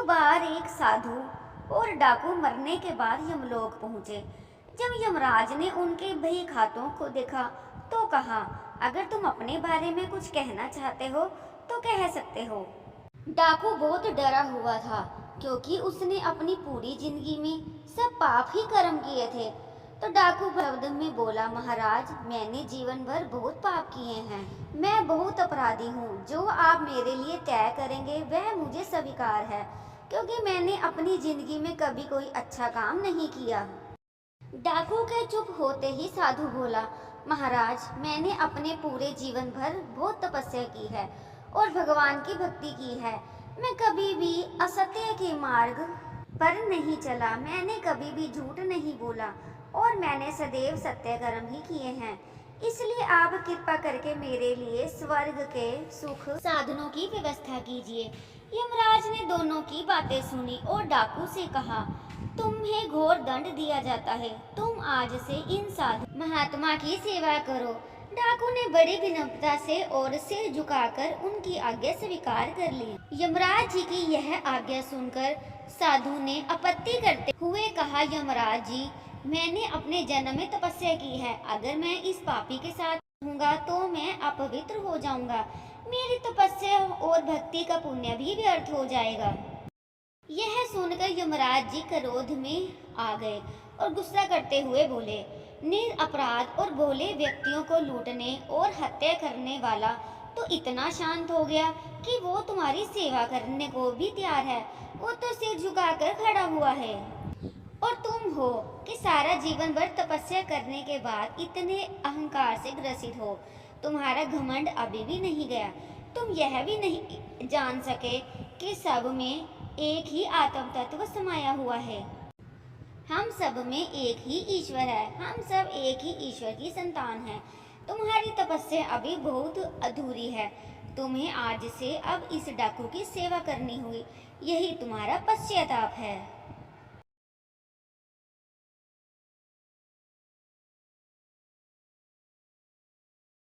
बार एक साधु और डाकू मरने के बाद यमलोक पहुंचे। जब यमराज ने उनके बही खातों को देखा तो कहा, अगर तुम अपने बारे में कुछ कहना चाहते हो तो कह सकते हो। डाकू बहुत डरा हुआ था क्योंकि उसने अपनी पूरी जिंदगी में सब पाप ही कर्म किए थे। तो डाकू शब्द में बोला, महाराज, मैंने जीवन भर बहुत पाप किए हैं। मैं बहुत अपराधी हूँ। जो आप मेरे लिए तय करेंगे वह मुझे स्वीकार है, क्योंकि मैंने अपनी जिंदगी में कभी कोई अच्छा काम नहीं किया। डाकू के चुप होते ही साधु बोला, महाराज, मैंने अपने पूरे जीवन भर बहुत तपस्या की है और भगवान की भक्ति की है। मैं कभी भी असत्य के मार्ग पर नहीं चला। मैंने कभी भी झूठ नहीं बोला और मैंने सदैव सत्य कर्म ही किए हैं। इसलिए आप कृपा करके मेरे लिए स्वर्ग के सुख साधनों की व्यवस्था कीजिए। यमराज ने दोनों की बातें सुनी और डाकू से कहा, तुम्हें घोर दंड दिया जाता है। तुम आज से इन साधु महात्मा की सेवा करो। डाकू ने बड़ी विनम्रता से और सिर झुकाकर उनकी आज्ञा स्वीकार कर ली। यमराज जी की यह आज्ञा सुनकर साधु ने आपत्ति करते हुए कहा, यमराज जी, मैंने अपने जन्म में तपस्या की है। अगर मैं इस पापी के साथ रहूंगा तो मैं अपवित्र हो जाऊंगा। मेरी तपस्या और भक्ति का पुण्य भी व्यर्थ हो जाएगा। यह सुनकर यमराज जी क्रोध में आ गए और गुस्सा करते हुए बोले, निरपराध और भोले व्यक्तियों को लूटने और हत्या करने वाला तो इतना शांत हो गया कि वो तुम्हारी सेवा करने को भी तैयार है। वो तो सिर झुकाकर खड़ा हुआ है। और तुम हो कि सारा जीवन भर तपस्या करने के बाद इतने अहंकार से ग्रसित हो। तुम्हारा घमंड अभी भी नहीं गया। तुम यह भी नहीं जान सके कि सब में एक ही आत्म तत्व समाया हुआ है। हम सब में एक ही ईश्वर है। हम सब एक ही ईश्वर की संतान हैं। तुम्हारी तपस्या अभी बहुत अधूरी है। तुम्हें आज से अब इस डाकू की सेवा करनी हुई। यही तुम्हारा पश्चाताप है।